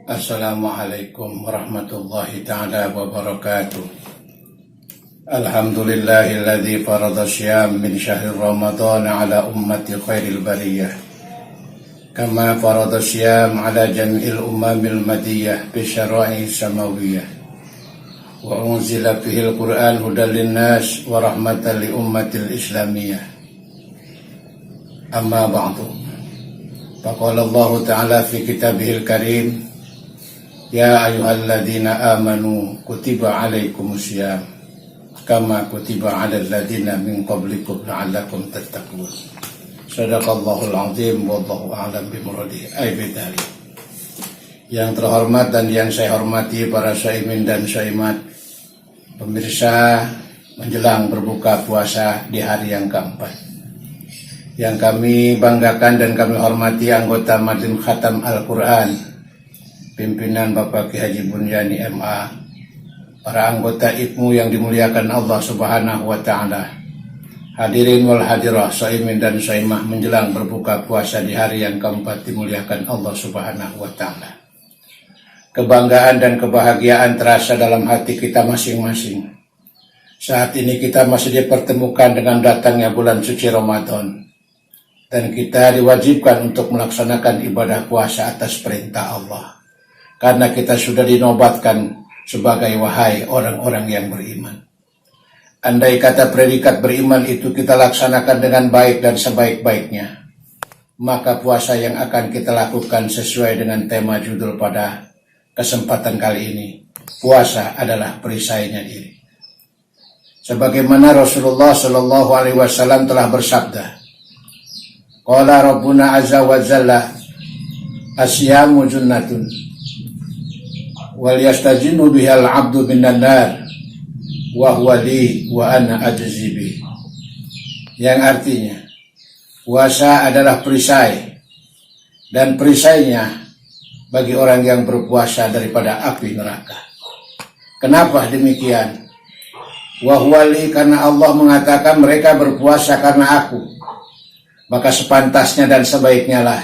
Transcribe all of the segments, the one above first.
Assalamualaikum warahmatullahi ta'ala wabarakatuh. Alhamdulillahilladzi farada syam min syahri Ramadan ala ummati khairil bariyah, kama farada syam ala jami'il ummamil madiyah bi syara'i samawiyah, wa unzila fihil Qur'an hudan linnas wa rahmatan li ummatil islamiyah. Amma ba'du. Faqala Allah ta'ala fi kitabihil karim, ya ayyuhalladzina amanu kutiba alaikumussyam kama kutiba alal ladzina min qablikum la'allakum tattaqun. Shadaqallahul azim wallahu a'lam bimuradihi. Yang terhormat dan yang saya hormati para syaimin dan syaimat, pemirsa menjelang berbuka puasa di hari yang keempat, yang kami banggakan dan kami hormati anggota Majelis Khatam Al-Quran pimpinan Bapak Ki Haji Bunyani MA, para anggota IPMU yang dimuliakan Allah Subhanahu wa Ta'ala, hadirin wal hadirah, shaimin dan shaimah menjelang berbuka puasa di hari yang keempat dimuliakan Allah Subhanahu wa Ta'ala. Kebanggaan dan kebahagiaan terasa dalam hati kita masing-masing. Saat ini kita masih dipertemukan dengan datangnya bulan suci Ramadan, dan kita diwajibkan untuk melaksanakan ibadah puasa atas perintah Allah, karena kita sudah dinobatkan sebagai wahai orang-orang yang beriman. Andai kata predikat beriman itu kita laksanakan dengan baik dan sebaik-baiknya, maka puasa yang akan kita lakukan sesuai dengan tema judul pada kesempatan kali ini, puasa adalah perisainya diri. Sebagaimana Rasulullah Shallallahu Alaihi Wasallam telah bersabda, qala Rabbuna azza wa jalla, asyamu junnatun wal yastajinu bihal abdu minan nar wa huwa li wa ana ajzi bih. Yang artinya, puasa adalah perisai, dan perisainya bagi orang yang berpuasa daripada api neraka. Kenapa demikian? Wa huwa li, karena Allah mengatakan mereka berpuasa karena aku, maka sepantasnya dan sebaiknya lah,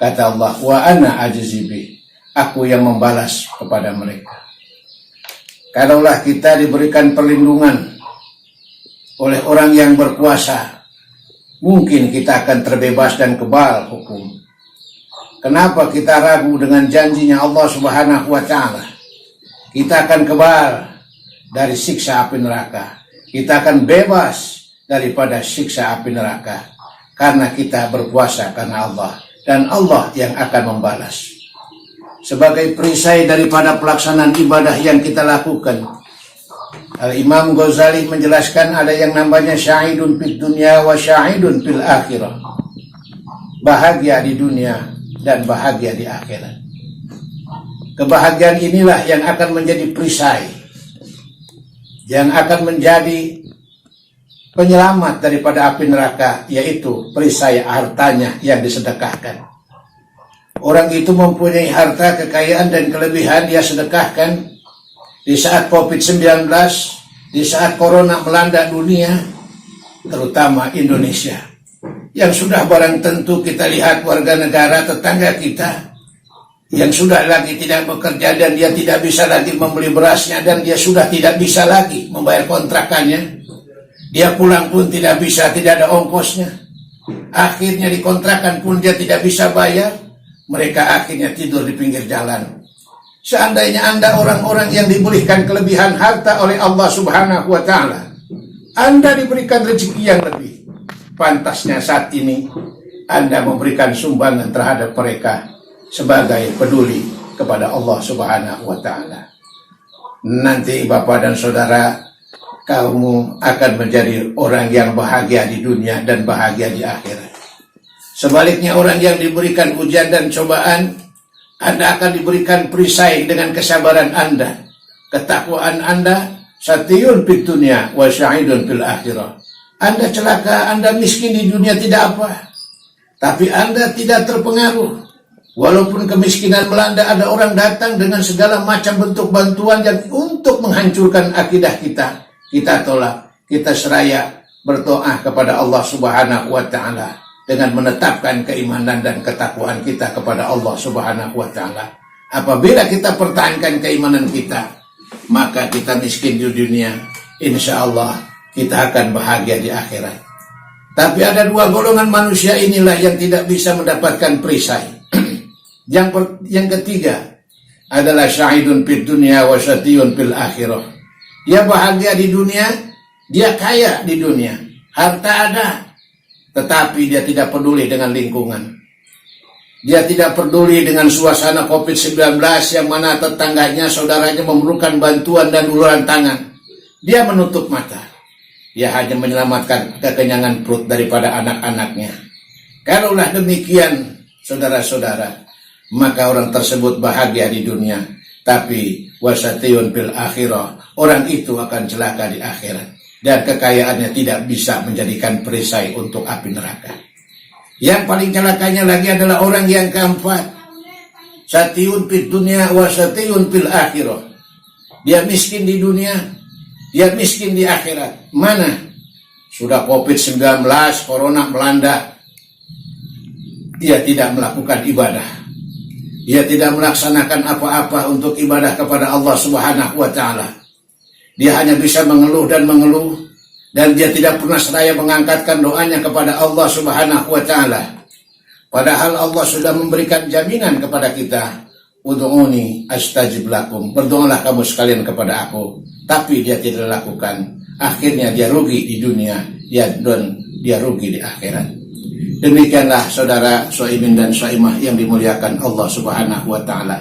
kata Allah, wa ana ajzi bih, aku yang membalas kepada mereka. Kalaulah kita diberikan perlindungan oleh orang yang berpuasa, mungkin kita akan terbebas dan kebal hukum. Kenapa kita ragu dengan janjinya Allah Subhanahu wa Ta'ala? Kita akan kebal dari siksa api neraka. Kita akan bebas daripada siksa api neraka, karena kita berpuasa karena Allah, dan Allah yang akan membalas. Sebagai perisai daripada pelaksanaan ibadah yang kita lakukan, Al-Imam Ghazali menjelaskan ada yang namanya syahidun fid dunya wa syahidun fil akhirah. Bahagia di dunia dan bahagia di akhirat. Kebahagiaan inilah yang akan menjadi perisai, yang akan menjadi penyelamat daripada api neraka, yaitu perisai hartanya yang disedekahkan. Orang itu mempunyai harta, kekayaan dan kelebihan, dia sedekahkan di saat COVID-19, di saat corona melanda dunia, terutama Indonesia, yang sudah barang tentu kita lihat warga negara tetangga kita yang sudah lagi tidak bekerja, dan dia tidak bisa lagi membeli berasnya, dan dia sudah tidak bisa lagi membayar kontrakannya. Dia pulang pun tidak bisa, tidak ada ongkosnya. Akhirnya di kontrakan pun dia tidak bisa bayar. Mereka akhirnya tidur di pinggir jalan. Seandainya Anda orang-orang yang diberikan kelebihan harta oleh Allah Subhanahu wa Ta'ala, Anda diberikan rezeki yang lebih, pantasnya saat ini Anda memberikan sumbangan terhadap mereka sebagai peduli kepada Allah Subhanahu wa Ta'ala. Nanti Bapak dan Saudara, kamu akan menjadi orang yang bahagia di dunia dan bahagia di akhirat. Sebaliknya, orang yang diberikan ujian dan cobaan, Anda akan diberikan perisai dengan kesabaran Anda, ketakwaan Anda, satiyun fid dunya wa syahidun fil akhirah. Anda celaka, Anda miskin di dunia tidak apa, tapi Anda tidak terpengaruh. Walaupun kemiskinan melanda, ada orang datang dengan segala macam bentuk bantuan yang untuk menghancurkan akidah kita. Kita tolak, kita seraya berdoa kepada Allah Subhanahu wa Ta'ala dengan menetapkan keimanan dan ketakwaan kita kepada Allah Subhanahu wa Ta'ala. Apabila kita pertahankan keimanan kita, maka kita miskin di dunia, insya Allah kita akan bahagia di akhirat. Tapi ada dua golongan manusia inilah yang tidak bisa mendapatkan perisai. Yang ketiga adalah syahidun fid dunya wa syatiyun fil akhirah. Dia bahagia di dunia, dia kaya di dunia, harta ada, tetapi dia tidak peduli dengan lingkungan. Dia tidak peduli dengan suasana COVID-19 yang mana tetangganya, saudaranya memerlukan bantuan dan uluran tangan. Dia menutup mata. Dia hanya menyelamatkan kekenyangan perut daripada anak-anaknya. Kalaulah demikian, saudara-saudara, maka orang tersebut bahagia di dunia. Tapi wasatiyun fil akhirah, orang itu akan celaka di akhirat. Dan kekayaannya tidak bisa menjadikan perisai untuk api neraka. Yang paling celakanya lagi adalah orang yang keempat. Satiyun fid dunya wa satiyun fil akhirah. Dia miskin di dunia, dia miskin di akhirat. Mana? Sudah COVID-19, corona melanda. Dia tidak melakukan ibadah. Dia tidak melaksanakan apa-apa untuk ibadah kepada Allah Subhanahu wa taala. Dia hanya bisa mengeluh dan mengeluh, dan dia tidak pernah seraya mengangkatkan doanya kepada Allah Subhanahu wa taala. Padahal Allah sudah memberikan jaminan kepada kita, ud'uni astajib lakum. Berdoalah kamu sekalian kepada aku. Tapi dia tidak lakukan. Akhirnya dia rugi di dunia, dan dia rugi di akhirat. Demikianlah saudara Shaimin dan Shaimah yang dimuliakan Allah Subhanahu wa taala.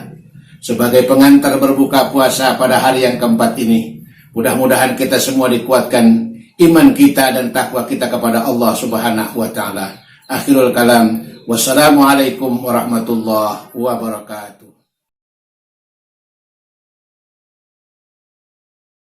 Sebagai pengantar berbuka puasa pada hari yang keempat ini, mudah-mudahan kita semua dikuatkan iman kita dan takwa kita kepada Allah Subhanahu wa taala. Akhirul kalam, wassalamualaikum warahmatullahi wabarakatuh.